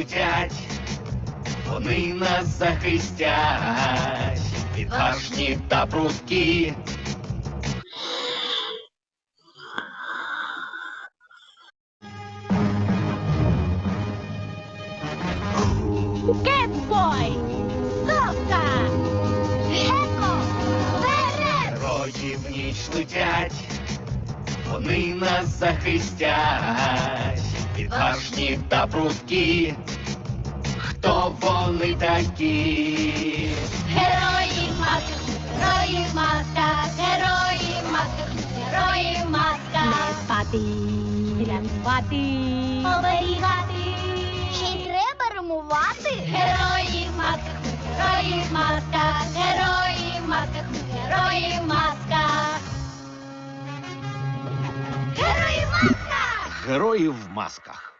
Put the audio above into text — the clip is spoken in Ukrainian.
летять, вони нас захистять, відважні та прудкі. Кетбой! Совка! Геко! Вперед! Герої в ніч летять, вони нас захистять, відважні та прудкі. Хто вони такі? Герої в масках, герої в масках, герої в масках, герої в масках. Не спати, рятувати, оберігати. Ще й треба римувати. Герої в масках, герої в масках, герої в масках, герої в масках. Герої в масках! Герої в масках.